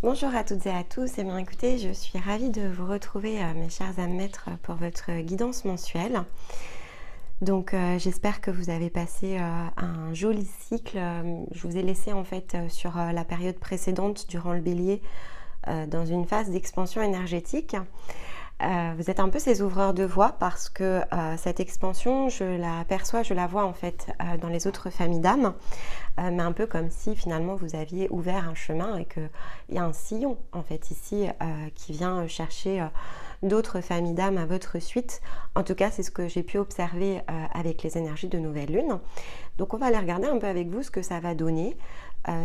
Bonjour à toutes et à tous. Eh bien, écoutez, je suis ravie de vous retrouver, mes chers âmes maîtres, pour votre guidance mensuelle. Donc, j'espère que vous avez passé un joli cycle. Je vous ai laissé en fait sur la période précédente, durant le bélier, dans une phase d'expansion énergétique. Vous êtes un peu ces ouvreurs de voie parce que cette expansion, je la perçois, je la vois en fait dans les autres familles d'âmes, mais un peu comme si finalement vous aviez ouvert un chemin et qu'il y a un sillon en fait ici qui vient chercher d'autres familles d'âmes à votre suite. En tout cas, c'est ce que j'ai pu observer avec les énergies de nouvelle lune. Donc on va aller regarder un peu avec vous ce que ça va donner,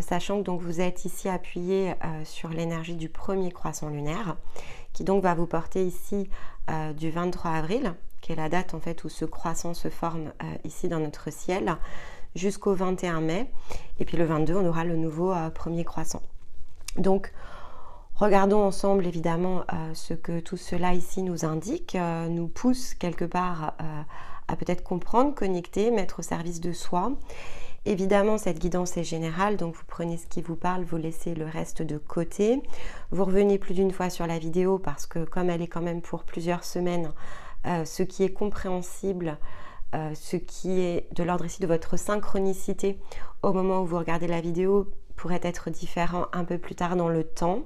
sachant que donc vous êtes ici appuyé sur l'énergie du premier croissant lunaire, qui donc va vous porter ici du 23 avril, qui est la date en fait où ce croissant se forme ici dans notre ciel, jusqu'au 21 mai. Et puis le 22, on aura le nouveau premier croissant. Donc, regardons ensemble évidemment ce que tout cela ici nous indique, nous pousse quelque part à peut-être comprendre, connecter, mettre au service de soi. Évidemment, cette guidance est générale, donc vous prenez ce qui vous parle, vous laissez le reste de côté. Vous revenez plus d'une fois sur la vidéo parce que comme elle est quand même pour plusieurs semaines, ce qui est compréhensible, ce qui est de l'ordre ici de votre synchronicité au moment où vous regardez la vidéo pourrait être différent un peu plus tard dans le temps.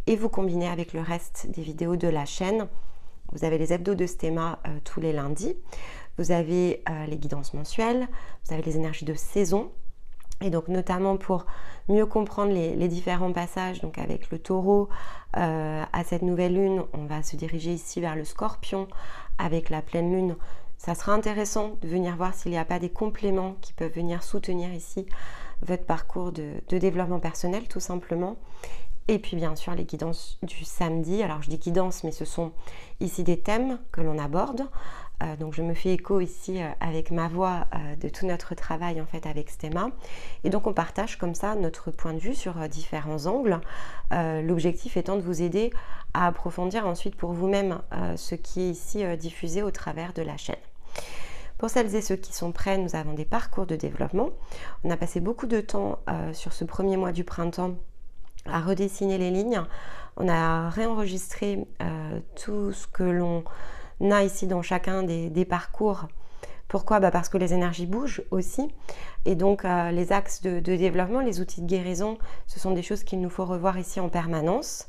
Et vous combinez avec le reste des vidéos de la chaîne. Vous avez les hebdos de Stéma tous les lundis. Vous avez les guidances mensuelles, vous avez les énergies de saison, et donc notamment pour mieux comprendre les différents passages, donc avec le taureau, à cette nouvelle lune, on va se diriger ici vers le scorpion avec la pleine lune. Ça sera intéressant de venir voir s'il n'y a pas des compléments qui peuvent venir soutenir ici votre parcours de développement personnel tout simplement. Et puis bien sûr les guidances du samedi. Alors je dis guidance, mais ce sont ici des thèmes que l'on aborde. Donc je me fais écho ici avec ma voix de tout notre travail en fait avec Stéma. Et donc on partage comme ça notre point de vue sur différents angles. L'objectif étant de vous aider à approfondir ensuite pour vous-même ce qui est ici diffusé au travers de la chaîne. Pour celles et ceux qui sont prêts, nous avons des parcours de développement. On a passé beaucoup de temps sur ce premier mois du printemps à redessiner les lignes. On a réenregistré tout ce que l'on a ici dans chacun des parcours. Pourquoi ? Parce que les énergies bougent aussi. Et donc les axes de développement, les outils de guérison, ce sont des choses qu'il nous faut revoir ici en permanence.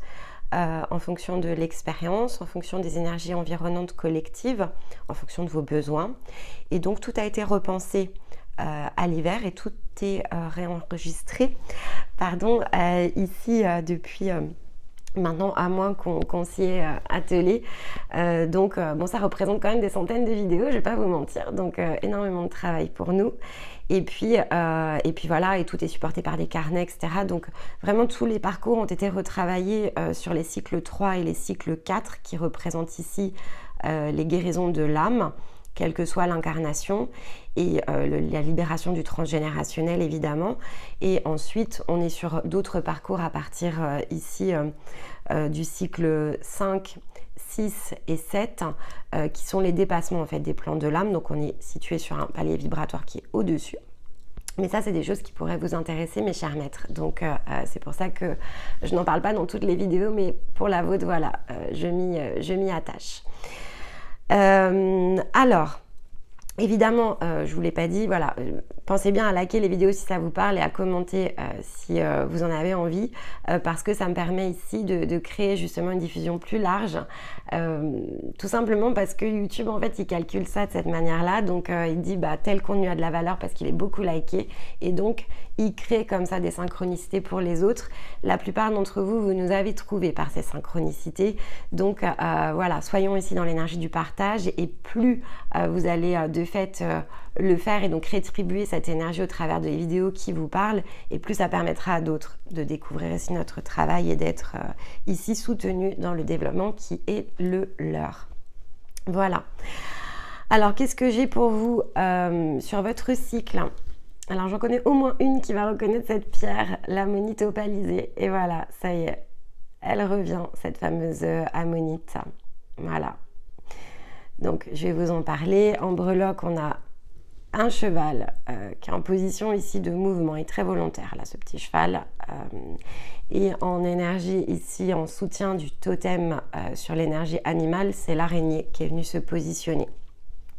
En fonction de l'expérience, en fonction des énergies environnantes collectives, en fonction de vos besoins. Et donc tout a été repensé à l'hiver et tout est réenregistré ici depuis maintenant à moins qu'on s'y est attelé. Donc ça représente quand même des centaines de vidéos, je vais pas vous mentir, donc énormément de travail pour nous. Et puis voilà, et tout est supporté par des carnets, etc. Donc vraiment tous les parcours ont été retravaillés sur les cycles 3 et les cycles 4 qui représentent ici les guérisons de l'âme, quelle que soit l'incarnation, et la libération du transgénérationnel évidemment. Et ensuite on est sur d'autres parcours à partir ici du cycle 5, 6 et 7 qui sont les dépassements en fait des plans de l'âme. Donc on est situé sur un palier vibratoire qui est au-dessus. Mais ça, c'est des choses qui pourraient vous intéresser, mes chers maîtres. Donc, c'est pour ça que je n'en parle pas dans toutes les vidéos, mais pour la vôtre, voilà, je m'y attache. Alors, évidemment, je ne vous l'ai pas dit, voilà, pensez bien à liker les vidéos si ça vous parle et à commenter si vous en avez envie, parce que ça me permet ici de créer justement une diffusion plus large, tout simplement parce que YouTube, en fait, il calcule ça de cette manière-là, donc il dit tel contenu a de la valeur parce qu'il est beaucoup liké, et donc il crée comme ça des synchronicités pour les autres. La plupart d'entre vous, vous nous avez trouvés par ces synchronicités, donc voilà, soyons ici dans l'énergie du partage, et plus vous allez de fait le faire et donc rétribuer cette énergie au travers des vidéos qui vous parlent, et plus ça permettra à d'autres de découvrir ici notre travail et d'être ici soutenus dans le développement qui est le leur. Voilà. Alors qu'est-ce que j'ai pour vous sur votre cycle ? Alors j'en connais au moins une qui va reconnaître cette pierre, l'ammonite opalisée, et voilà, ça y est, elle revient, cette fameuse ammonite. Voilà. Donc je vais vous en parler. En breloque, on a un cheval qui est en position ici de mouvement et très volontaire, là, ce petit cheval, et en énergie ici, en soutien du totem sur l'énergie animale, c'est l'araignée qui est venue se positionner.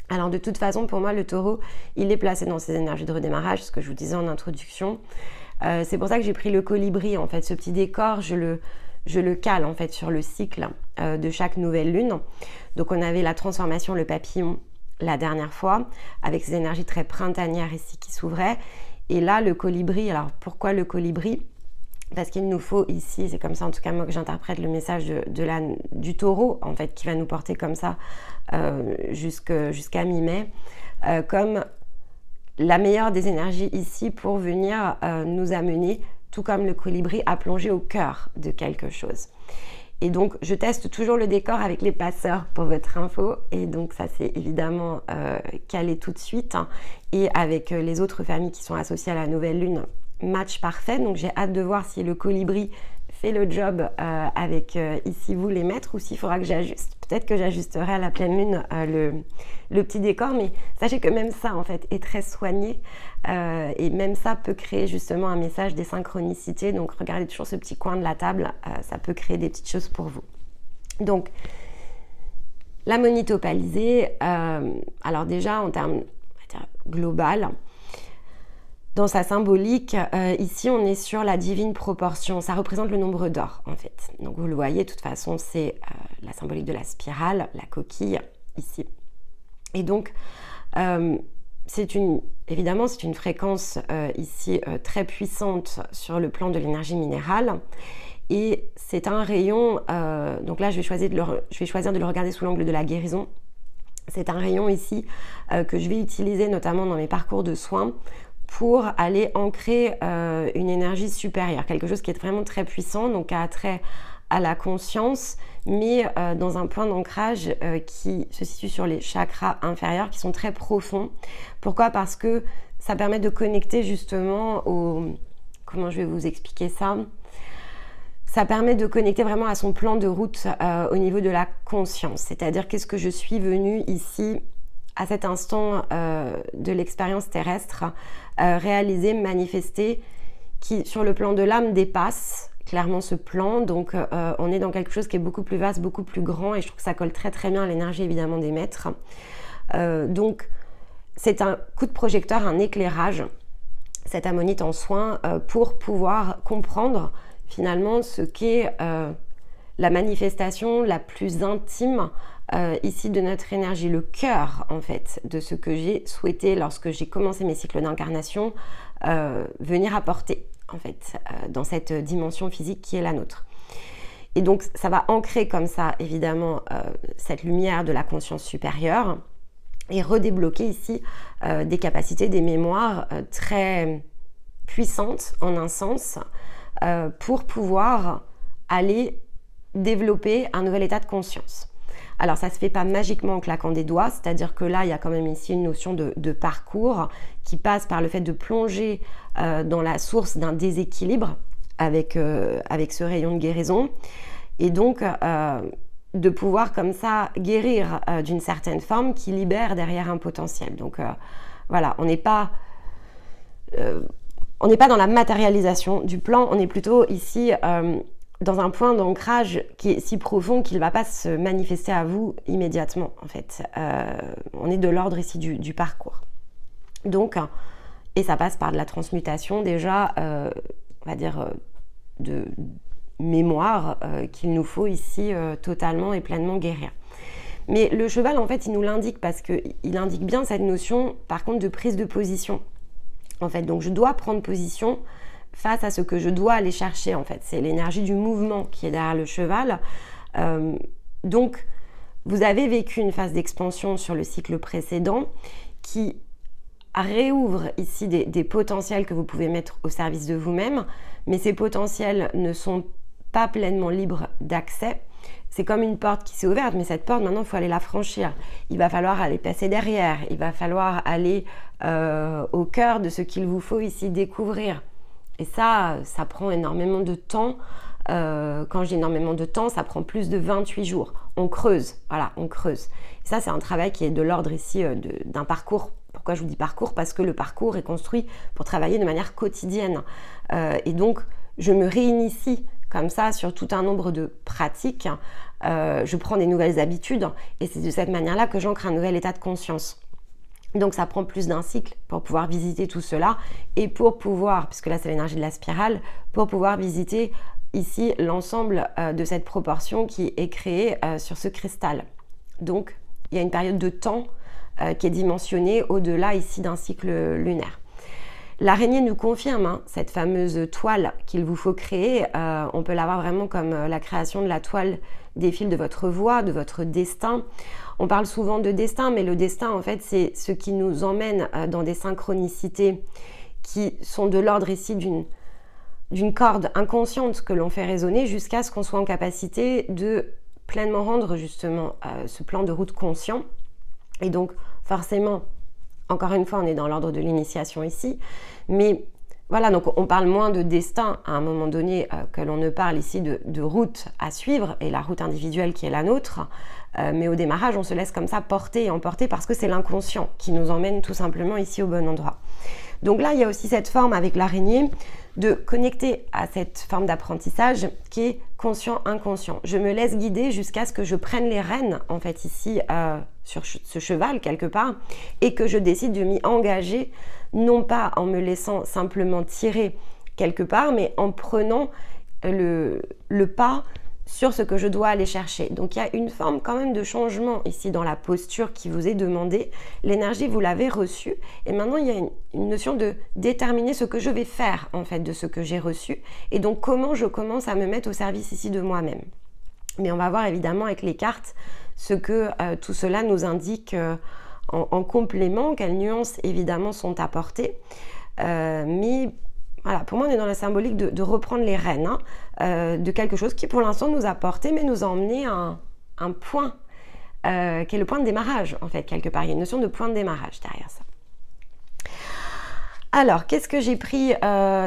Alors de toute façon, pour moi, le taureau, il est placé dans ses énergies de redémarrage, ce que je vous disais en introduction. C'est pour ça que j'ai pris le colibri, en fait, ce petit décor, je le cale en fait sur le cycle de chaque nouvelle lune. Donc on avait la transformation, le papillon, la dernière fois, avec ces énergies très printanières ici qui s'ouvraient. Et là, le colibri, alors pourquoi le colibri ? Parce qu'il nous faut ici, c'est comme ça en tout cas moi que j'interprète le message du taureau, en fait, qui va nous porter comme ça jusqu'à mi-mai, comme la meilleure des énergies ici pour venir nous amener, tout comme le colibri, à plonger au cœur de quelque chose. Et donc, je teste toujours le décor avec les passeurs pour votre info. Et donc, ça, c'est évidemment calé tout de suite. Et avec les autres familles qui sont associées à la nouvelle lune, match parfait. Donc, j'ai hâte de voir si le colibri fait le job avec ici vous les maîtres ou s'il faudra que j'ajuste. Peut-être que j'ajusterai à la pleine lune le petit décor. Mais sachez que même ça, en fait, est très soigné. Et même ça peut créer justement un message des synchronicités. Donc regardez toujours ce petit coin de la table, ça peut créer des petites choses pour vous. Donc la monite opalisée, alors déjà en termes global, dans sa symbolique, ici on est sur la divine proportion, ça représente le nombre d'or en fait. Donc vous le voyez, de toute façon c'est la symbolique de la spirale, la coquille ici. Et donc évidemment, c'est une fréquence ici très puissante sur le plan de l'énergie minérale et c'est un rayon, donc là je vais choisir de le regarder sous l'angle de la guérison. C'est un rayon ici que je vais utiliser notamment dans mes parcours de soins pour aller ancrer une énergie supérieure, quelque chose qui est vraiment très puissant, donc qui a trait à la conscience, mais dans un point d'ancrage qui se situe sur les chakras inférieurs qui sont très profonds. Pourquoi ? Parce que ça permet de connecter justement comment je vais vous expliquer ça ? Ça permet de connecter vraiment à son plan de route au niveau de la conscience. C'est-à-dire qu'est-ce que je suis venue ici à cet instant de l'expérience terrestre réaliser, manifester, qui sur le plan de l'âme dépasse clairement ce plan, donc on est dans quelque chose qui est beaucoup plus vaste, beaucoup plus grand, et je trouve que ça colle très très bien à l'énergie évidemment des maîtres. Donc c'est un coup de projecteur, un éclairage, cette ammonite en soin, pour pouvoir comprendre finalement ce qu'est la manifestation la plus intime ici de notre énergie, le cœur en fait de ce que j'ai souhaité lorsque j'ai commencé mes cycles d'incarnation venir apporter en fait dans cette dimension physique qui est la nôtre. Et donc ça va ancrer comme ça évidemment cette lumière de la conscience supérieure et redébloquer ici des capacités, des mémoires très puissantes en un sens pour pouvoir aller développer un nouvel état de conscience. Alors ça se fait pas magiquement en claquant des doigts, c'est-à-dire que là il y a quand même ici une notion de parcours qui passe par le fait de plonger dans la source d'un déséquilibre avec ce rayon de guérison et donc de pouvoir comme ça guérir d'une certaine forme qui libère derrière un potentiel. Donc voilà, on n'est pas dans la matérialisation du plan, on est plutôt ici dans un point d'ancrage qui est si profond qu'il ne va pas se manifester à vous immédiatement en fait. On est de l'ordre ici du parcours. Donc, et ça passe par de la transmutation déjà, on va dire, de mémoire qu'il nous faut ici totalement et pleinement guérir. Mais le cheval en fait il nous l'indique parce qu'il indique bien cette notion par contre de prise de position. En fait, donc je dois prendre position face à ce que je dois aller chercher en fait. C'est l'énergie du mouvement qui est derrière le cheval. Donc vous avez vécu une phase d'expansion sur le cycle précédent qui réouvre ici des potentiels que vous pouvez mettre au service de vous-même, mais ces potentiels ne sont pas pleinement libres d'accès. C'est comme une porte qui s'est ouverte, mais cette porte, maintenant, il faut aller la franchir. Il va falloir aller passer derrière. Il va falloir aller au cœur de ce qu'il vous faut ici découvrir. Et ça prend énormément de temps. Quand j'ai énormément de temps, ça prend plus de 28 jours. On creuse, voilà, on creuse. Et ça, c'est un travail qui est de l'ordre ici d'un parcours pour Pourquoi je vous dis parcours? Parce que le parcours est construit pour travailler de manière quotidienne. Et donc, je me réinitie comme ça sur tout un nombre de pratiques. Je prends des nouvelles habitudes et c'est de cette manière-là que j'ancre un nouvel état de conscience. Donc ça prend plus d'un cycle pour pouvoir visiter tout cela et pour pouvoir, puisque là c'est l'énergie de la spirale, pour pouvoir visiter ici l'ensemble de cette proportion qui est créée sur ce cristal. Donc il y a une période de temps qui est dimensionnée au-delà ici d'un cycle lunaire. L'araignée nous confirme cette fameuse toile qu'il vous faut créer. On peut la voir vraiment comme la création de la toile des fils de votre voie, de votre destin. On parle souvent de destin, mais le destin, en fait, c'est ce qui nous emmène dans des synchronicités qui sont de l'ordre ici d'une corde inconsciente que l'on fait résonner jusqu'à ce qu'on soit en capacité de pleinement rendre justement ce plan de route conscient. Et donc, forcément, encore une fois, on est dans l'ordre de l'initiation ici, mais voilà, donc on parle moins de destin à un moment donné que l'on ne parle ici de route à suivre et la route individuelle qui est la nôtre, mais au démarrage, on se laisse comme ça porter et emporter parce que c'est l'inconscient qui nous emmène tout simplement ici au bon endroit. Donc là, il y a aussi cette forme avec l'araignée de connecter à cette forme d'apprentissage qui est conscient-inconscient. Je me laisse guider jusqu'à ce que je prenne les rênes, en fait, ici, sur ce cheval, quelque part, et que je décide de m'y engager, non pas en me laissant simplement tirer quelque part, mais en prenant le pas sur ce que je dois aller chercher. Donc il y a une forme quand même de changement ici dans la posture qui vous est demandée. L'énergie, vous l'avez reçue et maintenant il y a une notion de déterminer ce que je vais faire en fait de ce que j'ai reçu et donc comment je commence à me mettre au service ici de moi-même. Mais on va voir évidemment avec les cartes ce que tout cela nous indique en complément, quelles nuances évidemment sont apportées. Mais voilà, pour moi, on est dans la symbolique de reprendre les rênes de quelque chose qui, pour l'instant, nous a porté, mais nous a emmené à un point qui est le point de démarrage, en fait, quelque part. Il y a une notion de point de démarrage derrière ça. Alors, qu'est-ce que j'ai pris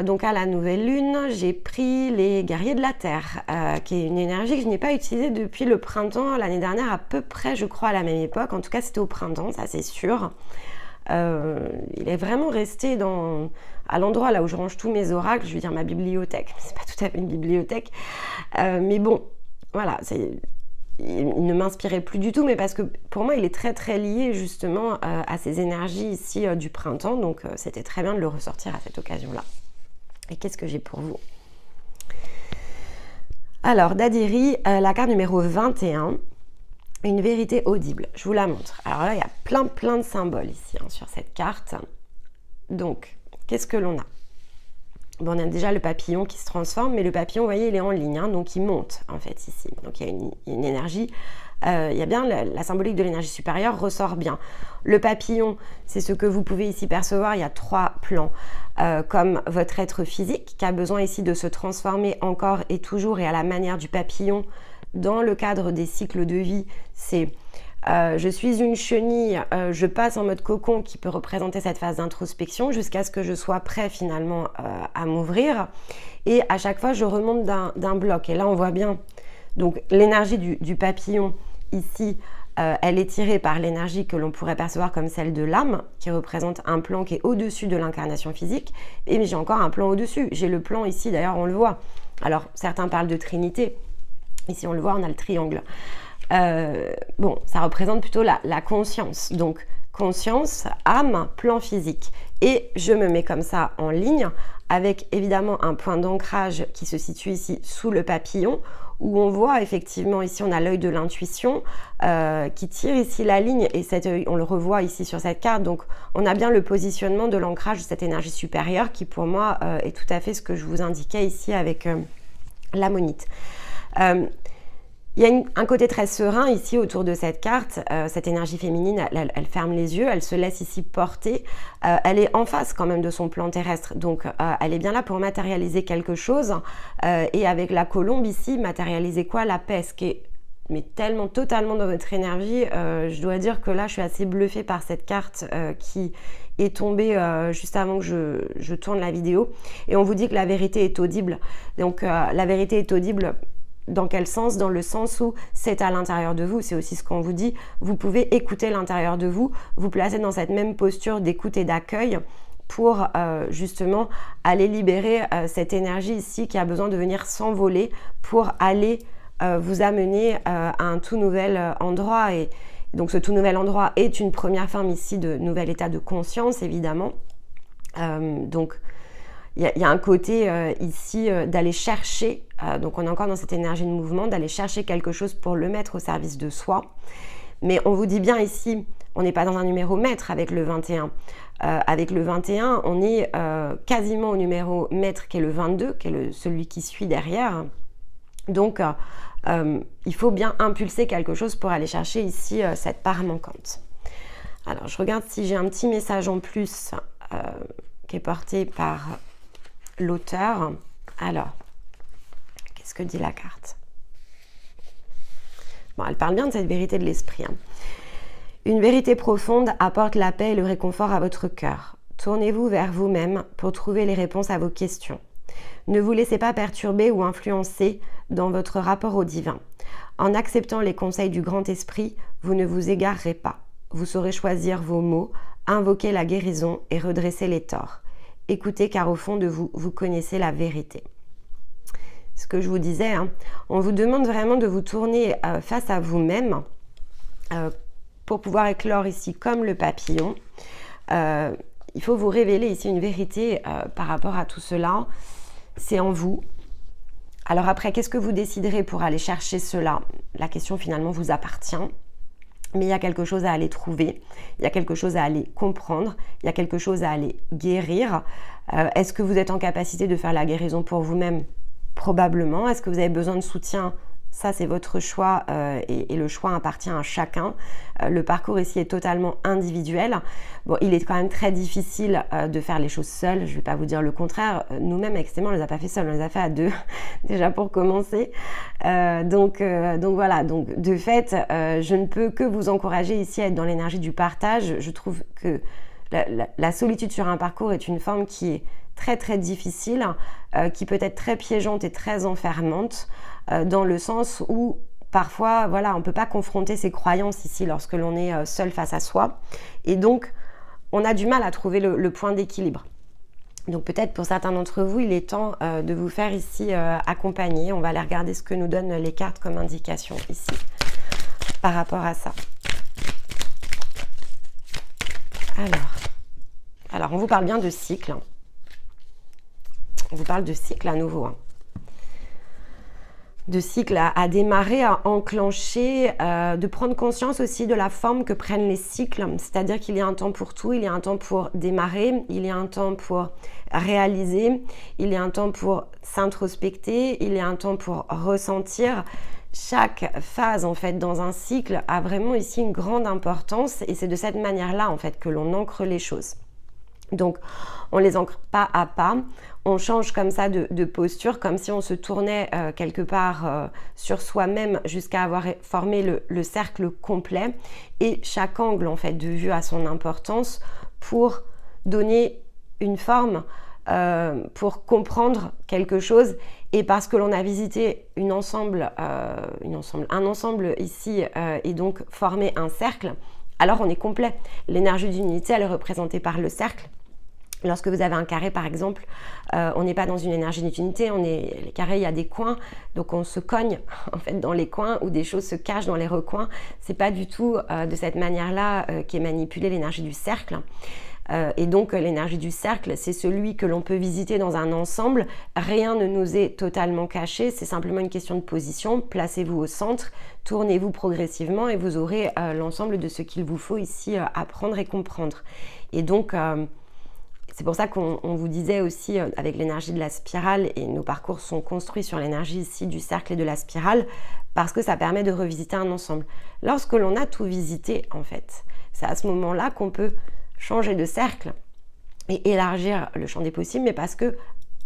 donc à la nouvelle lune? J'ai pris les guerriers de la terre, qui est une énergie que je n'ai pas utilisée depuis le printemps, l'année dernière, à peu près, je crois, à la même époque. En tout cas, c'était au printemps, ça c'est sûr. Il est vraiment resté à l'endroit là où je range tous mes oracles, je veux dire ma bibliothèque, c'est pas tout à fait une bibliothèque, mais bon, voilà, il ne m'inspirait plus du tout, mais parce que pour moi il est très très lié justement à ces énergies ici du printemps, donc c'était très bien de le ressortir à cette occasion-là. Et qu'est-ce que j'ai pour vous? Alors, Dadiri, la carte numéro 21, une vérité audible. Je vous la montre. Alors là, il y a plein de symboles ici sur cette carte. Donc, qu'est-ce que l'on a? Bon, on a déjà le papillon qui se transforme, mais le papillon, vous voyez, il est en ligne, donc il monte en fait ici. Donc il y a une énergie, il y a bien la symbolique de l'énergie supérieure ressort bien. Le papillon, c'est ce que vous pouvez ici percevoir, il y a 3 plans, comme votre être physique qui a besoin ici de se transformer encore et toujours et à la manière du papillon. Dans le cadre des cycles de vie, c'est je suis une chenille, je passe en mode cocon qui peut représenter cette phase d'introspection jusqu'à ce que je sois prêt finalement à m'ouvrir. Et à chaque fois, je remonte d'un bloc. Et là, on voit bien donc l'énergie du papillon ici, elle est tirée par l'énergie que l'on pourrait percevoir comme celle de l'âme, qui représente un plan qui est au-dessus de l'incarnation physique. Et j'ai encore un plan au-dessus. J'ai le plan ici, d'ailleurs, on le voit. Alors, certains parlent de trinité. Ici, on le voit, on a le triangle. Bon, ça représente plutôt la conscience. Donc, conscience, âme, plan physique. Et je me mets comme ça en ligne avec évidemment un point d'ancrage qui se situe ici sous le papillon où on voit effectivement, ici on a l'œil de l'intuition qui tire ici la ligne et cet œil, on le revoit ici sur cette carte. Donc, on a bien le positionnement de l'ancrage de cette énergie supérieure qui pour moi est tout à fait ce que je vous indiquais ici avec l'ammonite. Il y a un côté très serein ici autour de cette carte, cette énergie féminine, elle ferme les yeux, elle se laisse ici porter, elle est en face quand même de son plan terrestre, donc elle est bien là pour matérialiser quelque chose, et avec la colombe ici, matérialiser quoi? La paix, ce qui est mais tellement, totalement dans votre énergie, je dois dire que là je suis assez bluffée par cette carte qui est tombée juste avant que je tourne la vidéo, et on vous dit que la vérité est audible, donc la vérité est audible. dans quel sens? Dans le sens où c'est à l'intérieur de vous, c'est aussi ce qu'on vous dit, vous pouvez écouter l'intérieur de vous, vous placer dans cette même posture d'écoute et d'accueil pour justement aller libérer cette énergie ici qui a besoin de venir s'envoler pour aller vous amener à un tout nouvel endroit. Et donc ce tout nouvel endroit est une première forme ici de nouvel état de conscience, évidemment. Donc il y a un côté ici d'aller chercher, donc on est encore dans cette énergie de mouvement, d'aller chercher quelque chose pour le mettre au service de soi. Mais on vous dit bien ici, on n'est pas dans un numéro maître avec le 21. Avec le 21, on est quasiment au numéro maître qui est le 22, qui est celui qui suit derrière. Donc, il faut bien impulser quelque chose pour aller chercher ici cette part manquante. Alors, je regarde si j'ai un petit message en plus qui est porté par l'auteur. Alors, qu'est-ce que dit la carte? Bon, elle parle bien de cette vérité de l'esprit. Une vérité profonde apporte la paix et le réconfort à votre cœur. Tournez-vous vers vous-même pour trouver les réponses à vos questions. Ne vous laissez pas perturber ou influencer dans votre rapport au divin. En acceptant les conseils du grand esprit, vous ne vous égarerez pas. Vous saurez choisir vos mots, invoquer la guérison et redresser les torts. Écoutez car au fond de vous, vous connaissez la vérité. Ce que je vous disais, on vous demande vraiment de vous tourner face à vous-même pour pouvoir éclore ici comme le papillon. Il faut vous révéler ici une vérité par rapport à tout cela. C'est en vous. Alors après, qu'est-ce que vous déciderez pour aller chercher cela? La question finalement vous appartient. Mais il y a quelque chose à aller trouver, il y a quelque chose à aller comprendre, il y a quelque chose à aller guérir. Est-ce que vous êtes en capacité de faire la guérison pour vous-même? Probablement. Est-ce que vous avez besoin de soutien? Ça, c'est votre choix et le choix appartient à chacun. Le parcours ici est totalement individuel. Bon, il est quand même très difficile de faire les choses seuls. Je ne vais pas vous dire le contraire. Nous-mêmes, avec Stéphane, on ne les a pas fait seuls, on les a fait à deux, déjà pour commencer. Donc voilà, donc de fait, je ne peux que vous encourager ici à être dans l'énergie du partage. Je trouve que la solitude sur un parcours est une forme qui est très très difficile, qui peut être très piégeante et très enfermante, dans le sens où parfois, voilà, on ne peut pas confronter ses croyances ici lorsque l'on est seul face à soi. Et donc, on a du mal à trouver le point d'équilibre. Donc peut-être pour certains d'entre vous, il est temps de vous faire ici accompagner. On va aller regarder ce que nous donnent les cartes comme indication ici par rapport à ça. Alors on vous parle bien de cycle. On vous parle de cycle à nouveau. De cycle à démarrer, à enclencher, de prendre conscience aussi de la forme que prennent les cycles. C'est-à-dire qu'il y a un temps pour tout, il y a un temps pour démarrer, il y a un temps pour réaliser, il y a un temps pour s'introspecter, il y a un temps pour ressentir. Chaque phase en fait dans un cycle a vraiment ici une grande importance et c'est de cette manière-là en fait que l'on ancre les choses. Donc on les ancre pas à pas, on change comme ça de posture, comme si on se tournait quelque part sur soi-même jusqu'à avoir formé le cercle complet et chaque angle en fait de vue a son importance pour donner une forme, pour comprendre quelque chose et parce que l'on a visité un ensemble ici et donc formé un cercle, alors on est complet. L'énergie d'unité elle est représentée par le cercle. Lorsque vous avez un carré par exemple, on n'est pas dans une énergie d'unité, les carrés il y a des coins, donc on se cogne en fait dans les coins ou des choses se cachent dans les recoins. C'est pas du tout de cette manière-là qu'est manipulée l'énergie du cercle. Et donc l'énergie du cercle, c'est celui que l'on peut visiter dans un ensemble. Rien ne nous est totalement caché, c'est simplement une question de position. Placez-vous au centre, tournez-vous progressivement et vous aurez l'ensemble de ce qu'il vous faut ici apprendre et comprendre. Et donc c'est pour ça qu'on vous disait aussi avec l'énergie de la spirale, et nos parcours sont construits sur l'énergie ici du cercle et de la spirale, parce que ça permet de revisiter un ensemble. Lorsque l'on a tout visité, en fait, c'est à ce moment-là qu'on peut changer de cercle et élargir le champ des possibles, mais parce que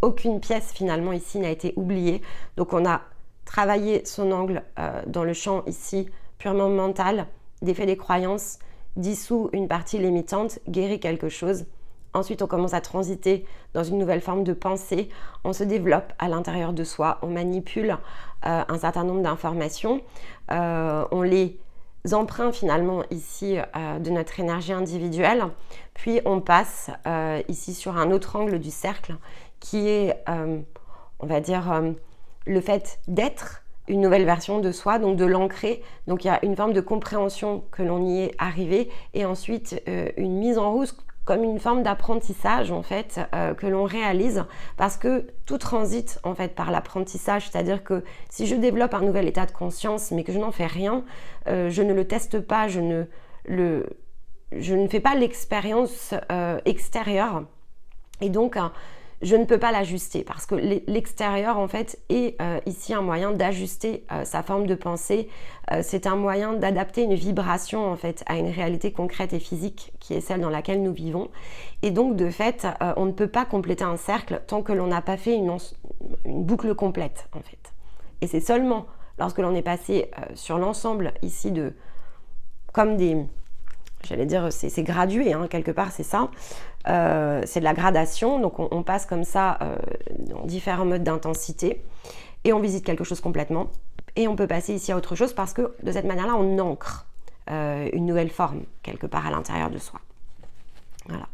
aucune pièce finalement ici n'a été oubliée. Donc on a travaillé son angle dans le champ ici purement mental, défait des croyances, dissout une partie limitante, guérit quelque chose, Ensuite, on commence à transiter dans une nouvelle forme de pensée. On se développe à l'intérieur de soi. On manipule un certain nombre d'informations. On les emprunte finalement ici de notre énergie individuelle. Puis on passe ici sur un autre angle du cercle qui est, on va dire, le fait d'être une nouvelle version de soi, donc de l'ancrer. Donc il y a une forme de compréhension que l'on y est arrivé et ensuite une mise en route comme une forme d'apprentissage en fait que l'on réalise parce que tout transite en fait par l'apprentissage, c'est-à-dire que si je développe un nouvel état de conscience mais que je n'en fais rien, je ne le teste pas, je ne fais pas l'expérience extérieure et donc je ne peux pas l'ajuster parce que l'extérieur en fait est ici un moyen d'ajuster sa forme de pensée. C'est un moyen d'adapter une vibration en fait à une réalité concrète et physique qui est celle dans laquelle nous vivons. Et donc de fait, on ne peut pas compléter un cercle tant que l'on n'a pas fait une boucle complète en fait. Et c'est seulement lorsque l'on est passé sur l'ensemble ici de comme des... J'allais dire, c'est gradué, hein, quelque part, c'est ça. C'est de la gradation, donc on passe comme ça dans différents modes d'intensité et on visite quelque chose complètement. Et on peut passer ici à autre chose parce que de cette manière-là, on ancre une nouvelle forme quelque part à l'intérieur de soi. Voilà.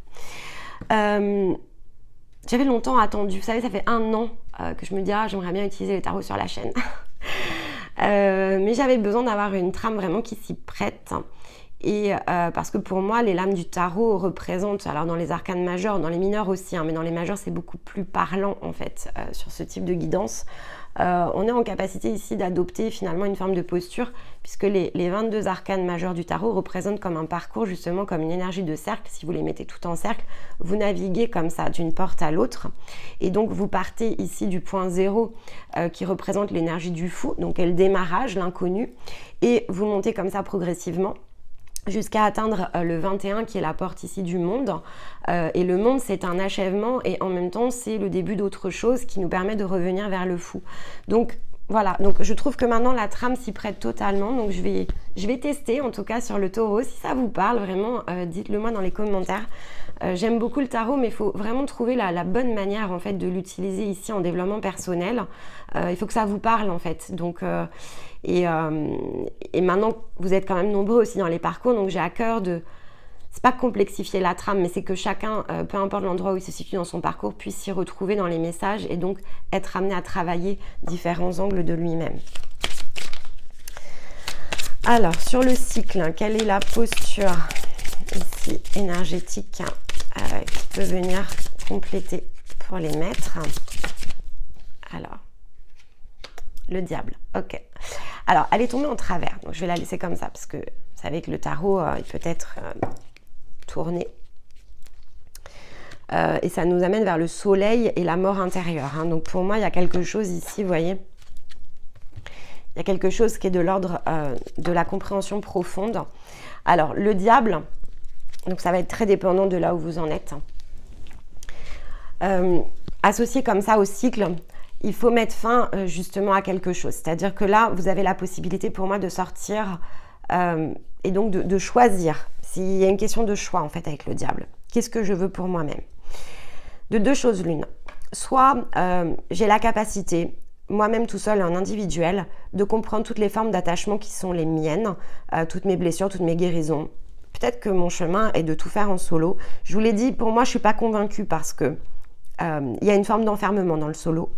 J'avais longtemps attendu, vous savez, ça fait 1 an que je me dis, j'aimerais bien utiliser les tarots sur la chaîne. Mais j'avais besoin d'avoir une trame vraiment qui s'y prête. Et parce que pour moi, les lames du tarot représentent, alors dans les arcanes majeurs, dans les mineurs aussi, hein, mais dans les majeurs, c'est beaucoup plus parlant en fait sur ce type de guidance. On est en capacité ici d'adopter finalement une forme de posture, puisque les 22 arcanes majeurs du tarot représentent comme un parcours, justement comme une énergie de cercle. Si vous les mettez tout en cercle, vous naviguez comme ça d'une porte à l'autre. Et donc vous partez ici du point 0 qui représente l'énergie du fou, donc est le démarrage, l'inconnu, et vous montez comme ça progressivement jusqu'à atteindre le 21 qui est la porte ici du monde. Et le monde, c'est un achèvement et en même temps, c'est le début d'autre chose qui nous permet de revenir vers le fou. Donc voilà, donc je trouve que maintenant la trame s'y prête totalement. Donc je vais tester en tout cas sur le taureau. Si ça vous parle vraiment, dites-le moi dans les commentaires. J'aime beaucoup le tarot, mais il faut vraiment trouver la bonne manière en fait de l'utiliser ici en développement personnel. Il faut que ça vous parle en fait. Donc et maintenant vous êtes quand même nombreux aussi dans les parcours, donc j'ai à cœur de, c'est pas complexifier la trame, mais c'est que chacun, peu importe l'endroit où il se situe dans son parcours, puisse s'y retrouver dans les messages et donc être amené à travailler différents angles de lui-même. Alors sur le cycle, quelle est la posture ici énergétique qui peut venir compléter pour les maîtres? Alors, le diable, ok. Alors, elle est tombée en travers, donc je vais la laisser comme ça, parce que vous savez que le tarot, il peut être tourné. Et ça nous amène vers le soleil et la mort intérieure. Hein. Donc pour moi, il y a quelque chose ici, vous voyez, il y a quelque chose qui est de l'ordre de la compréhension profonde. Alors, le diable, donc ça va être très dépendant de là où vous en êtes. Associé comme ça au cycle, il faut mettre fin justement à quelque chose. C'est-à-dire que là, vous avez la possibilité pour moi de sortir et donc de choisir. S'il y a une question de choix en fait avec le diable. Qu'est-ce que je veux pour moi-même? De deux choses l'une. Soit j'ai la capacité, moi-même tout seul et en individuel, de comprendre toutes les formes d'attachement qui sont les miennes, toutes mes blessures, toutes mes guérisons. Peut-être que mon chemin est de tout faire en solo. Je vous l'ai dit, pour moi, je ne suis pas convaincue parce que il y a une forme d'enfermement dans le solo.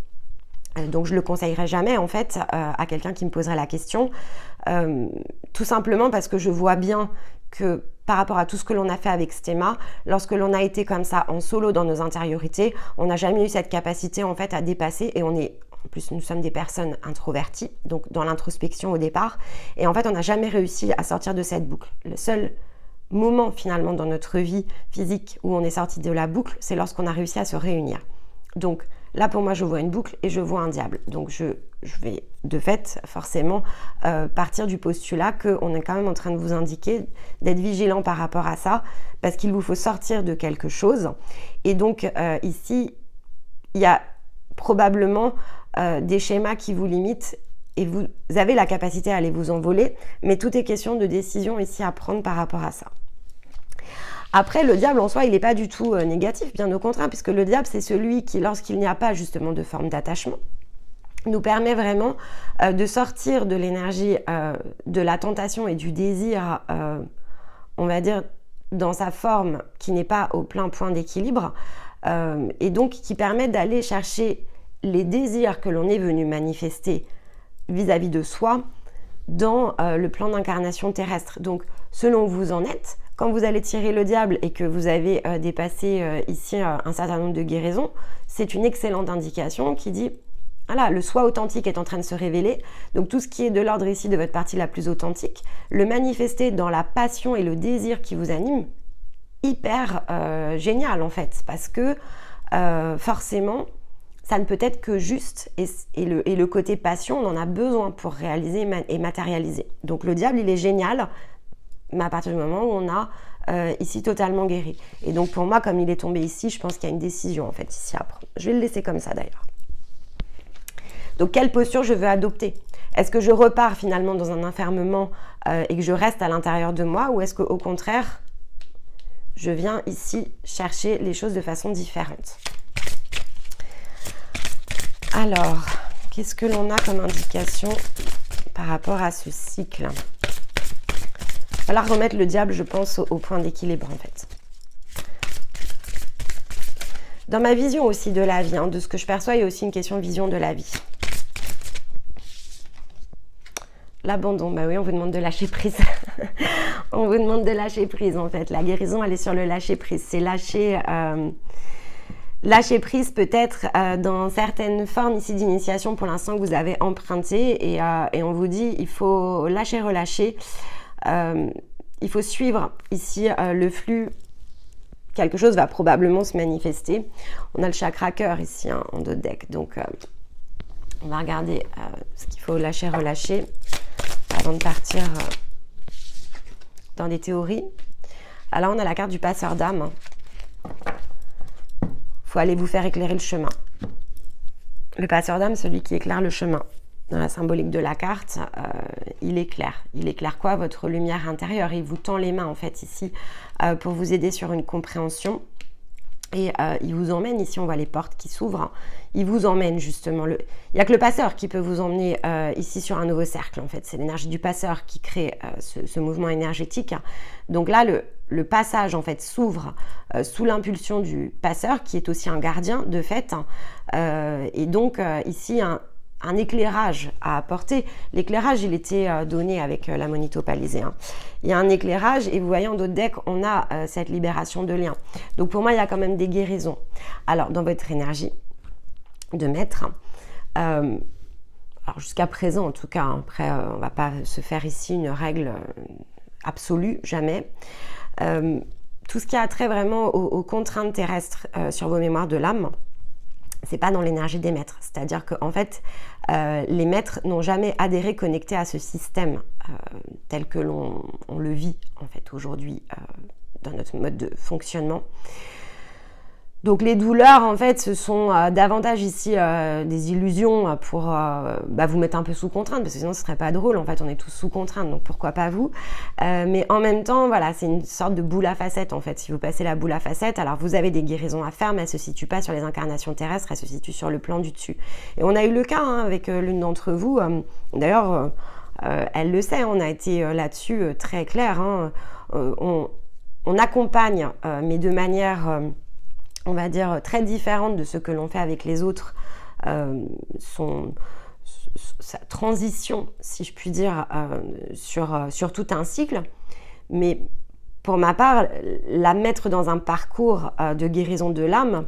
Donc je ne le conseillerais jamais en fait à quelqu'un qui me poserait la question, tout simplement parce que je vois bien que par rapport à tout ce que l'on a fait avec Stéma, lorsque l'on a été comme ça en solo dans nos intériorités, on n'a jamais eu cette capacité en fait à dépasser et en plus nous sommes des personnes introverties, donc dans l'introspection au départ, et en fait on n'a jamais réussi à sortir de cette boucle. Le seul moment finalement dans notre vie physique où on est sorti de la boucle, c'est lorsqu'on a réussi à se réunir. Donc là pour moi je vois une boucle et je vois un diable. Donc je vais de fait forcément partir du postulat qu'on est quand même en train de vous indiquer d'être vigilant par rapport à ça parce qu'il vous faut sortir de quelque chose. Et donc ici il y a probablement des schémas qui vous limitent et vous avez la capacité à aller vous envoler, mais tout est question de décision ici à prendre par rapport à ça. Après, le diable en soi, il n'est pas du tout négatif, bien au contraire, puisque le diable, c'est celui qui, lorsqu'il n'y a pas justement de forme d'attachement, nous permet vraiment de sortir de l'énergie de la tentation et du désir, on va dire, dans sa forme qui n'est pas au plein point d'équilibre, et donc qui permet d'aller chercher les désirs que l'on est venu manifester vis-à-vis de soi dans le plan d'incarnation terrestre. Donc, selon où vous en êtes, quand vous allez tirer le diable et que vous avez dépassé ici un certain nombre de guérisons, c'est une excellente indication qui dit voilà, le soi authentique est en train de se révéler. Donc tout ce qui est de l'ordre ici de votre partie la plus authentique, le manifester dans la passion et le désir qui vous anime, hyper génial en fait, parce que forcément, ça ne peut être que juste, et le côté passion, on en a besoin pour réaliser et matérialiser. Donc le diable, il est génial, mais à partir du moment où on a ici totalement guéri. Et donc pour moi, comme il est tombé ici, je pense qu'il y a une décision en fait ici à prendre. Je vais le laisser comme ça d'ailleurs. Donc quelle posture je veux adopter? Est-ce que je repars finalement dans un enfermement et que je reste à l'intérieur de moi, ou est-ce qu'au contraire, je viens ici chercher les choses de façon différente? Alors, qu'est-ce que l'on a comme indication par rapport à ce cycle? Il va falloir remettre le diable, je pense, au point d'équilibre en fait. Dans ma vision aussi de la vie, hein, de ce que je perçois, il y a aussi une question de vision de la vie. L'abandon, bah oui, on vous demande de lâcher prise. On vous demande de lâcher prise en fait. La guérison, elle est sur le lâcher prise. C'est lâcher prise peut-être dans certaines formes ici d'initiation pour l'instant que vous avez empruntées, et on vous dit il faut lâcher, relâcher. Il faut suivre ici le flux. Quelque chose va probablement se manifester. On a le chakra cœur ici hein, en dos de deck. Donc on va regarder ce qu'il faut lâcher, relâcher avant de partir dans des théories. Alors on a la carte du passeur d'âme. Il faut aller vous faire éclairer le chemin. Le passeur d'âme, celui qui éclaire le chemin. Dans la symbolique de la carte, il éclaire. Il éclaire quoi? Votre lumière intérieure. Il vous tend les mains en fait ici pour vous aider sur une compréhension. Et il vous emmène, ici on voit les portes qui s'ouvrent, il vous emmène justement, il n'y a que le passeur qui peut vous emmener ici sur un nouveau cercle en fait, c'est l'énergie du passeur qui crée ce mouvement énergétique. Donc là le passage en fait s'ouvre sous l'impulsion du passeur qui est aussi un gardien de fait, et donc ici un éclairage à apporter. L'éclairage, il était donné avec la Monito Palisée. Hein. Il y a un éclairage et vous voyez en dos de deck, on a cette libération de lien. Donc pour moi, il y a quand même des guérisons. Alors, dans votre énergie de maître, alors jusqu'à présent en tout cas, hein, après on ne va pas se faire ici une règle absolue, jamais. Tout ce qui a trait vraiment aux contraintes terrestres sur vos mémoires de l'âme, c'est pas dans l'énergie des maîtres. C'est-à-dire qu'en fait, les maîtres n'ont jamais adhéré, connecté à ce système tel que l'on le vit en fait aujourd'hui dans notre mode de fonctionnement. Donc les douleurs en fait ce sont davantage ici des illusions pour vous mettre un peu sous contrainte, parce que sinon ce serait pas drôle, en fait on est tous sous contrainte, donc pourquoi pas vous, mais en même temps voilà, c'est une sorte de boule à facettes en fait. Si vous passez la boule à facettes, alors vous avez des guérisons à faire, mais elle se situe pas sur les incarnations terrestres, elle se situe sur le plan du dessus. Et on a eu le cas hein, avec l'une d'entre vous, d'ailleurs elle le sait, on a été là-dessus très clair, hein, on accompagne mais de manière on va dire très différente de ce que l'on fait avec les autres, sa transition, si je puis dire, sur tout un cycle. Mais pour ma part, la mettre dans un parcours de guérison de l'âme,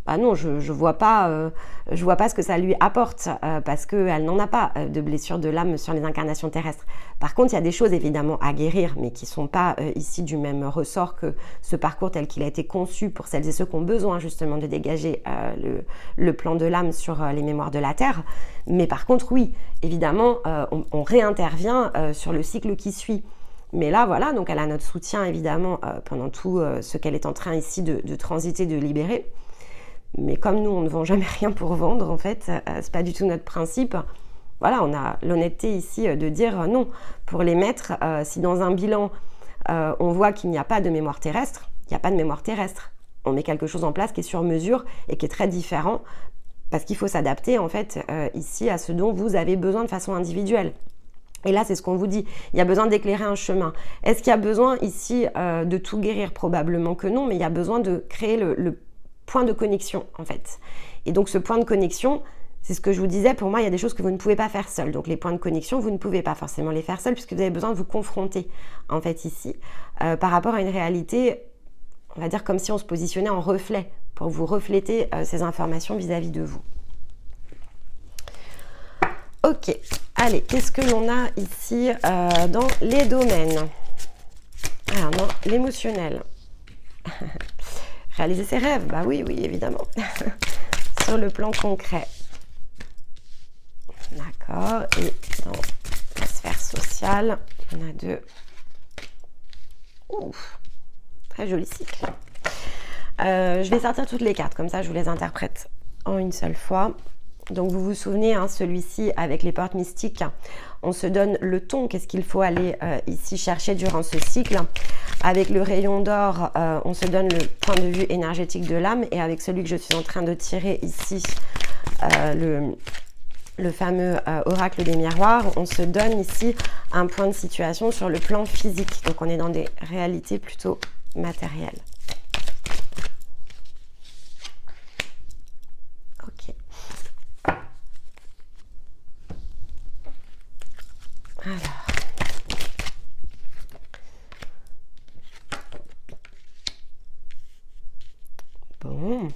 bah non, je vois pas ce que ça lui apporte, parce qu'elle n'en a pas de blessure de l'âme sur les incarnations terrestres. Par contre, il y a des choses évidemment à guérir, mais qui ne sont pas ici du même ressort que ce parcours tel qu'il a été conçu pour celles et ceux qui ont besoin justement de dégager le plan de l'âme sur les mémoires de la Terre. Mais par contre, oui, évidemment, on réintervient sur le cycle qui suit. Mais là, voilà, donc elle a notre soutien évidemment pendant tout ce qu'elle est en train ici de transiter, de libérer. Mais comme nous, on ne vend jamais rien pour vendre, en fait, c'est pas du tout notre principe. Voilà, on a l'honnêteté ici de dire non. Pour les maîtres, si dans un bilan, on voit qu'il n'y a pas de mémoire terrestre, il n'y a pas de mémoire terrestre. On met quelque chose en place qui est sur mesure et qui est très différent parce qu'il faut s'adapter en fait ici à ce dont vous avez besoin de façon individuelle. Et là, c'est ce qu'on vous dit. Il y a besoin d'éclairer un chemin. Est-ce qu'il y a besoin ici de tout guérir? Probablement que non, mais il y a besoin de créer le point de connexion en fait. Et donc ce point de connexion, c'est ce que je vous disais, pour moi, il y a des choses que vous ne pouvez pas faire seul. Donc les points de connexion, vous ne pouvez pas forcément les faire seul puisque vous avez besoin de vous confronter en fait ici par rapport à une réalité, on va dire comme si on se positionnait en reflet pour vous refléter ces informations vis-à-vis de vous. Ok, allez, qu'est-ce que l'on a ici dans les domaines? Alors non, l'émotionnel. Réaliser ses rêves, bah oui, évidemment. Sur le plan concret. D'accord, et dans la sphère sociale, on a deux. Ouf, très joli cycle. Je vais sortir toutes les cartes, comme ça je vous les interprète en une seule fois. Donc vous vous souvenez, hein, celui-ci avec les portes mystiques, on se donne le ton, qu'est-ce qu'il faut aller ici chercher durant ce cycle. Avec le rayon d'or, on se donne le point de vue énergétique de l'âme, et avec celui que je suis en train de tirer ici, le fameux oracle des miroirs, on se donne ici un point de situation sur le plan physique. Donc on est dans des réalités plutôt matérielles. Ok. Alors. Bon.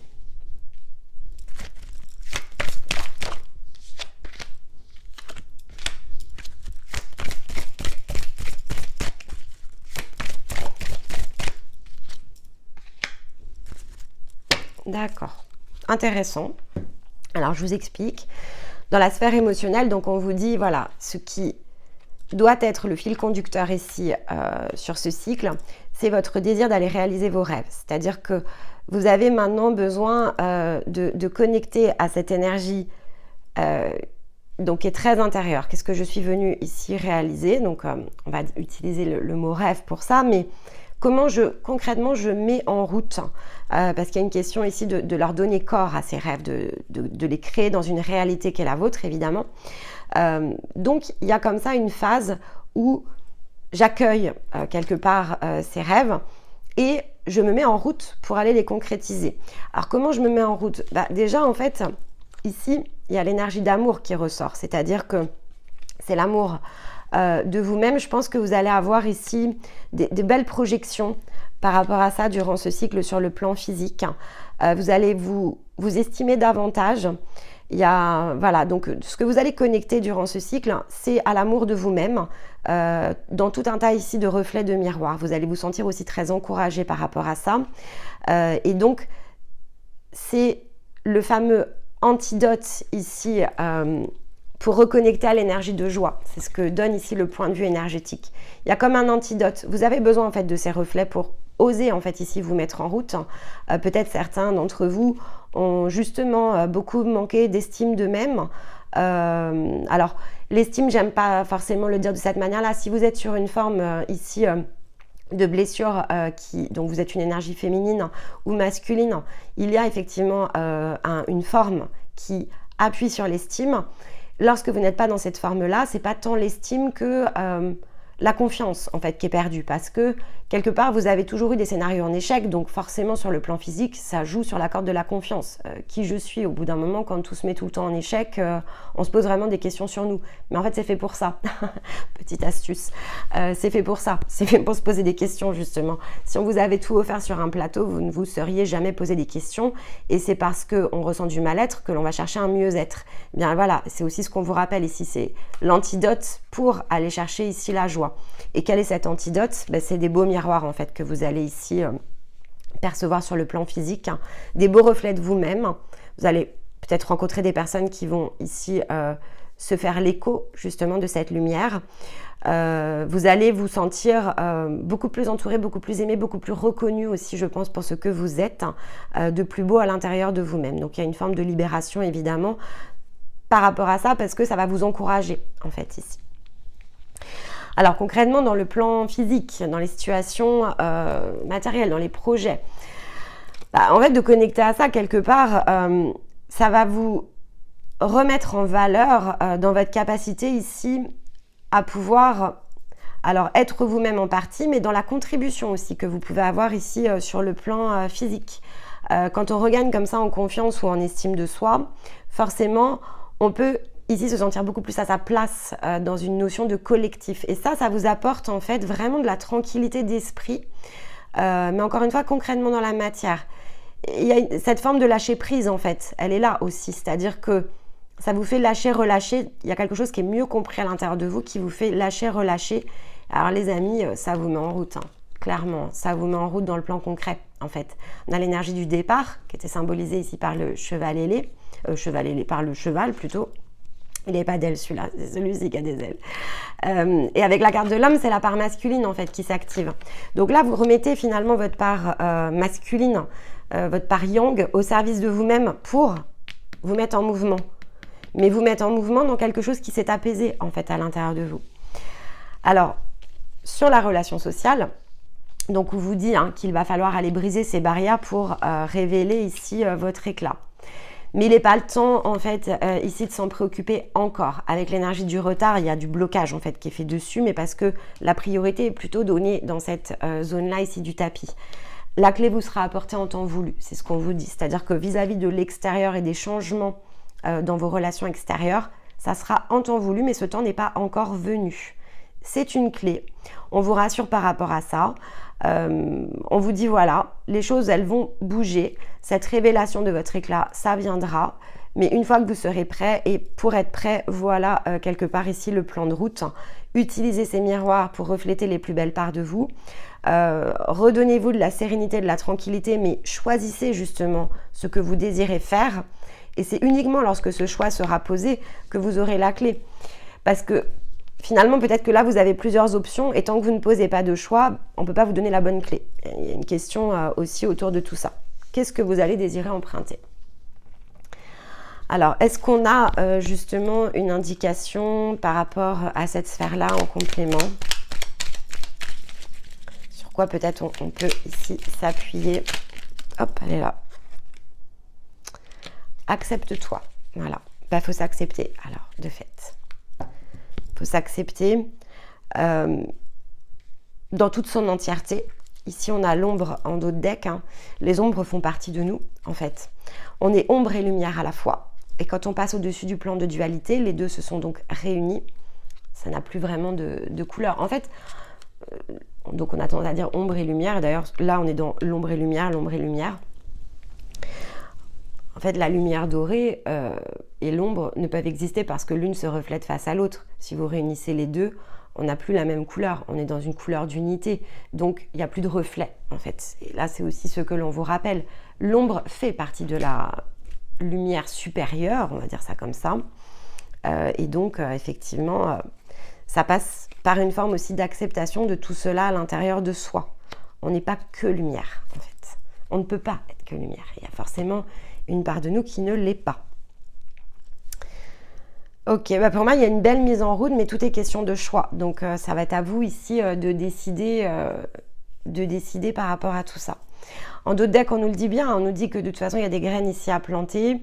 D'accord. Intéressant. Alors, je vous explique. Dans la sphère émotionnelle, donc on vous dit, voilà, ce qui doit être le fil conducteur ici sur ce cycle, c'est votre désir d'aller réaliser vos rêves. C'est-à-dire que vous avez maintenant besoin de connecter à cette énergie donc qui est très intérieure. Qu'est-ce que je suis venue ici réaliser? Donc on va utiliser le mot rêve pour ça, mais comment concrètement je mets en route parce qu'il y a une question ici de leur donner corps à ces rêves, de les créer dans une réalité qui est la vôtre évidemment. Donc il y a comme ça une phase où j'accueille quelque part ces rêves et je me mets en route pour aller les concrétiser. Alors comment je me mets en route? Déjà en fait ici il y a l'énergie d'amour qui ressort, c'est-à-dire que c'est l'amour de vous-même. Je pense que vous allez avoir ici des belles projections par rapport à ça durant ce cycle sur le plan physique. Vous allez vous estimer davantage. Il y a, voilà, donc ce que vous allez connecter durant ce cycle, c'est à l'amour de vous-même, dans tout un tas ici de reflets de miroir. Vous allez vous sentir aussi très encouragé par rapport à ça. Et donc, c'est le fameux antidote ici pour reconnecter à l'énergie de joie. C'est ce que donne ici le point de vue énergétique. Il y a comme un antidote. Vous avez besoin en fait de ces reflets pour oser en fait ici vous mettre en route. Peut-être certains d'entre vous ont justement beaucoup manqué d'estime d'eux-mêmes. Alors l'estime, j'aime pas forcément le dire de cette manière-là. Si vous êtes sur une forme ici de blessure, donc vous êtes une énergie féminine ou masculine, il y a effectivement une forme qui appuie sur l'estime. Lorsque vous n'êtes pas dans cette forme-là, c'est pas tant l'estime que la confiance en fait qui est perdue, parce que quelque part vous avez toujours eu des scénarios en échec, donc forcément sur le plan physique ça joue sur la corde de la confiance. Qui je suis au bout d'un moment, quand tout se met tout le temps en échec, on se pose vraiment des questions sur nous, mais en fait c'est fait pour ça. Petite astuce, c'est fait pour ça, c'est fait pour se poser des questions justement. Si on vous avait tout offert sur un plateau, vous ne vous seriez jamais posé des questions, et c'est parce qu'on ressent du mal-être que l'on va chercher un mieux-être. Bien voilà, c'est aussi ce qu'on vous rappelle ici, c'est l'antidote pour aller chercher ici la joie. Et quel est cet antidote? C'est des beaux miroirs en fait que vous allez ici percevoir sur le plan physique, des beaux reflets de vous-même. Vous allez peut-être rencontrer des personnes qui vont ici se faire l'écho justement de cette lumière. Vous allez vous sentir beaucoup plus entouré, beaucoup plus aimé, beaucoup plus reconnu aussi, je pense, pour ce que vous êtes, de plus beau à l'intérieur de vous-même. Donc il y a une forme de libération évidemment par rapport à ça, parce que ça va vous encourager en fait ici. Alors concrètement, dans le plan physique, dans les situations matérielles, dans les projets, en fait, de connecter à ça quelque part, ça va vous remettre en valeur dans votre capacité ici à pouvoir alors être vous-même en partie, mais dans la contribution aussi que vous pouvez avoir ici sur le plan physique. Quand on regagne comme ça en confiance ou en estime de soi, forcément, on peut ici se sentir beaucoup plus à sa place dans une notion de collectif. Et ça vous apporte en fait vraiment de la tranquillité d'esprit, mais encore une fois, concrètement dans la matière. Il y a cette forme de lâcher prise en fait, elle est là aussi, c'est-à-dire que ça vous fait lâcher, relâcher, il y a quelque chose qui est mieux compris à l'intérieur de vous qui vous fait lâcher, relâcher. Alors les amis, ça vous met en route, hein. Clairement, ça vous met en route dans le plan concret en fait. On a l'énergie du départ qui était symbolisée ici par le cheval ailé, par le cheval plutôt. Il n'est pas d'ailes celui-là, c'est celui-ci qui a des ailes. Et avec la carte de l'homme, c'est la part masculine en fait qui s'active. Donc là, vous remettez finalement votre part masculine, votre part yang au service de vous-même pour vous mettre en mouvement. Mais vous mettre en mouvement dans quelque chose qui s'est apaisé en fait à l'intérieur de vous. Alors, sur la relation sociale, donc on vous dit qu'il va falloir aller briser ces barrières pour révéler ici votre éclat. Mais il n'est pas le temps en fait ici de s'en préoccuper encore. Avec l'énergie du retard, il y a du blocage en fait qui est fait dessus, mais parce que la priorité est plutôt donnée dans cette zone-là ici du tapis. La clé vous sera apportée en temps voulu, c'est ce qu'on vous dit. C'est-à-dire que vis-à-vis de l'extérieur et des changements dans vos relations extérieures, ça sera en temps voulu, mais ce temps n'est pas encore venu. C'est une clé. On vous rassure par rapport à ça. On vous dit voilà, les choses elles vont bouger. Cette révélation de votre éclat, ça viendra. Mais une fois que vous serez prêt, et pour être prêt, voilà quelque part ici le plan de route. Utilisez ces miroirs pour refléter les plus belles parts de vous. Redonnez-vous de la sérénité, de la tranquillité, mais choisissez justement ce que vous désirez faire. Et c'est uniquement lorsque ce choix sera posé que vous aurez la clé. Parce que finalement, peut-être que là, vous avez plusieurs options et tant que vous ne posez pas de choix, on ne peut pas vous donner la bonne clé. Il y a une question aussi autour de tout ça. Qu'est-ce que vous allez désirer emprunter ? Alors, est-ce qu'on a justement une indication par rapport à cette sphère-là en complément ? Sur quoi peut-être on peut ici s'appuyer ? Hop, elle est là. Accepte-toi. Voilà. Il faut s'accepter, alors, de fait. Faut s'accepter dans toute son entièreté. Ici, on a l'ombre en dos de deck. Les ombres font partie de nous, en fait. On est ombre et lumière à la fois. Et quand on passe au-dessus du plan de dualité, les deux se sont donc réunis. Ça n'a plus vraiment de couleur. En fait, donc on a tendance à dire ombre et lumière. Et d'ailleurs, là, on est dans l'ombre et lumière, l'ombre et lumière. En fait, la lumière dorée et l'ombre ne peuvent exister parce que l'une se reflète face à l'autre. Si vous réunissez les deux, on n'a plus la même couleur. On est dans une couleur d'unité. Donc, il n'y a plus de reflet, en fait. Et là, c'est aussi ce que l'on vous rappelle. L'ombre fait partie de la lumière supérieure, on va dire ça comme ça. Et donc, effectivement, ça passe par une forme aussi d'acceptation de tout cela à l'intérieur de soi. On n'est pas que lumière, en fait. On ne peut pas être que lumière. Il y a forcément une part de nous qui ne l'est pas. Ok, pour moi, il y a une belle mise en route, mais tout est question de choix. Donc, ça va être à vous ici de décider par rapport à tout ça. En dos de deck, on nous le dit bien, on nous dit que de toute façon, il y a des graines ici à planter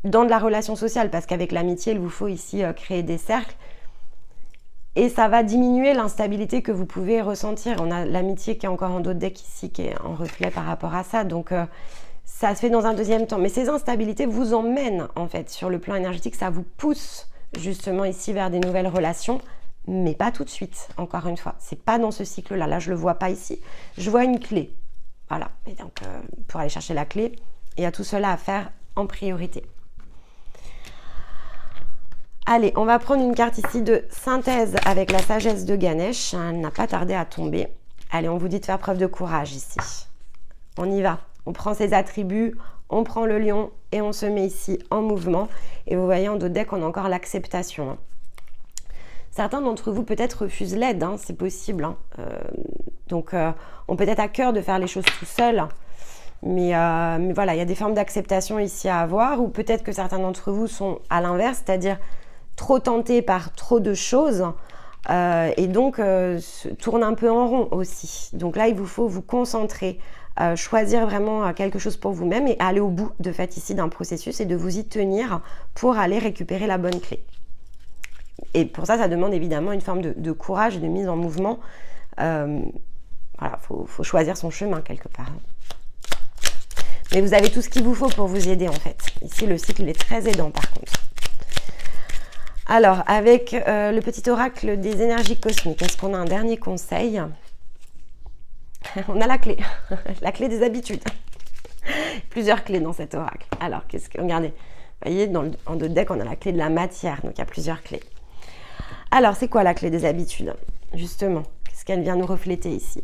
dans de la relation sociale, parce qu'avec l'amitié, il vous faut ici créer des cercles. Et ça va diminuer l'instabilité que vous pouvez ressentir. On a l'amitié qui est encore en dos de deck ici, qui est en reflet par rapport à ça. Donc, ça se fait dans un deuxième temps. Mais ces instabilités vous emmènent, en fait, sur le plan énergétique. Ça vous pousse, justement, ici, vers des nouvelles relations. Mais pas tout de suite, encore une fois. C'est pas dans ce cycle-là. Là, je le vois pas ici. Je vois une clé. Voilà. Et donc, pour aller chercher la clé, il y a tout cela à faire en priorité. Allez, on va prendre une carte ici de synthèse avec la sagesse de Ganesh. Elle n'a pas tardé à tomber. Allez, on vous dit de faire preuve de courage ici. On y va. On prend ses attributs, on prend le lion et on se met ici en mouvement. Et vous voyez, en dos de deck, on a encore l'acceptation. Certains d'entre vous peut-être refusent l'aide, c'est possible. Donc, on peut être à cœur de faire les choses tout seul. Mais voilà, il y a des formes d'acceptation ici à avoir. Ou peut-être que certains d'entre vous sont à l'inverse, c'est-à-dire trop tentés par trop de choses et donc tourne un peu en rond aussi. Donc là, il vous faut vous concentrer, choisir vraiment quelque chose pour vous-même et aller au bout de fait ici d'un processus et de vous y tenir pour aller récupérer la bonne clé. Et pour ça, ça demande évidemment une forme de courage et de mise en mouvement. Voilà, faut choisir son chemin quelque part. Mais vous avez tout ce qu'il vous faut pour vous aider en fait. Ici, le cycle est très aidant par contre. Alors, avec le petit oracle des énergies cosmiques, est-ce qu'on a un dernier conseil? On a la clé, la clé des habitudes. Plusieurs clés dans cet oracle. Alors, regardez, vous voyez, en deux decks, on a la clé de la matière, donc il y a plusieurs clés. Alors, c'est quoi la clé des habitudes? Justement, qu'est-ce qu'elle vient nous refléter ici?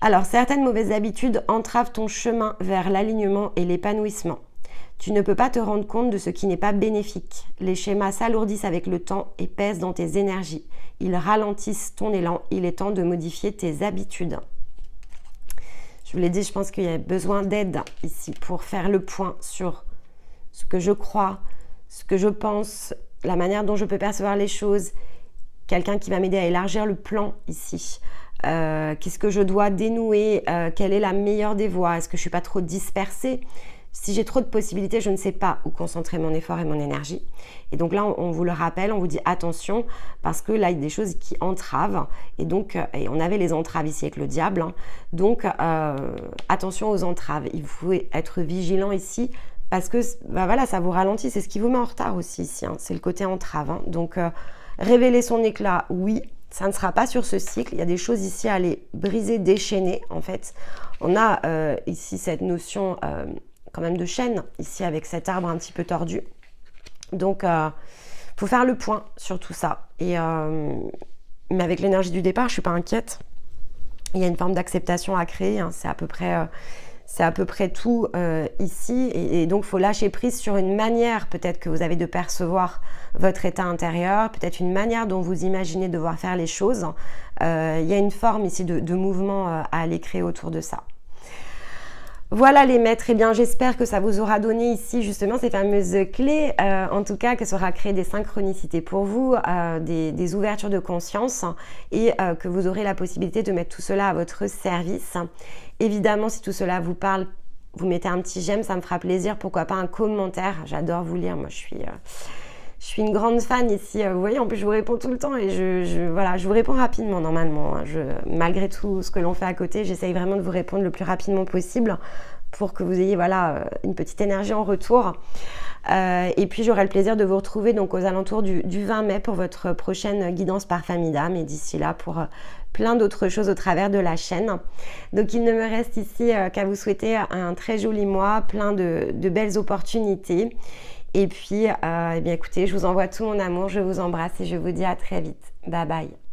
Alors, certaines mauvaises habitudes entravent ton chemin vers l'alignement et l'épanouissement. Tu ne peux pas te rendre compte de ce qui n'est pas bénéfique. Les schémas s'alourdissent avec le temps et pèsent dans tes énergies. Ils ralentissent ton élan. Il est temps de modifier tes habitudes. Je vous l'ai dit, je pense qu'il y a besoin d'aide ici pour faire le point sur ce que je crois, ce que je pense, la manière dont je peux percevoir les choses. Quelqu'un qui va m'aider à élargir le plan ici. Qu'est-ce que je dois dénouer, quelle est la meilleure des voies, est-ce que je ne suis pas trop dispersée? Si j'ai trop de possibilités, je ne sais pas où concentrer mon effort et mon énergie. Et donc là, on vous le rappelle, on vous dit attention, parce que là, il y a des choses qui entravent. Et donc, et on avait les entraves ici avec le diable. Hein. Donc, attention aux entraves. Il faut être vigilant ici, parce que voilà, ça vous ralentit. C'est ce qui vous met en retard aussi ici. Hein. C'est le côté entrave. Hein. Donc, révéler son éclat, oui. Ça ne sera pas sur ce cycle. Il y a des choses ici à aller briser, déchaîner, en fait. On a ici cette notion quand même de chaîne, ici, avec cet arbre un petit peu tordu. Donc, faut faire le point sur tout ça. Et, mais avec l'énergie du départ, je ne suis pas inquiète. Il y a une forme d'acceptation à créer. Hein. C'est à peu près tout ici. Et donc, il faut lâcher prise sur une manière peut-être que vous avez de percevoir votre état intérieur, peut-être une manière dont vous imaginez devoir faire les choses. Il y a une forme ici de mouvement à aller créer autour de ça. Voilà les maîtres, eh bien j'espère que ça vous aura donné ici justement ces fameuses clés, en tout cas que ça aura créé des synchronicités pour vous, des ouvertures de conscience et que vous aurez la possibilité de mettre tout cela à votre service. Évidemment, si tout cela vous parle, vous mettez un petit j'aime, ça me fera plaisir, pourquoi pas un commentaire, j'adore vous lire, moi je suis une grande fan ici, vous voyez, en plus je vous réponds tout le temps et voilà, je vous réponds rapidement normalement. Malgré tout ce que l'on fait à côté, j'essaye vraiment de vous répondre le plus rapidement possible pour que vous ayez voilà, une petite énergie en retour. Et puis j'aurai le plaisir de vous retrouver donc aux alentours du 20 mai pour votre prochaine guidance par famille d'âme et d'ici là pour plein d'autres choses au travers de la chaîne. Donc il ne me reste ici qu'à vous souhaiter un très joli mois, plein de belles opportunités. Et puis, eh bien, écoutez, je vous envoie tout mon amour, je vous embrasse et je vous dis à très vite. Bye bye.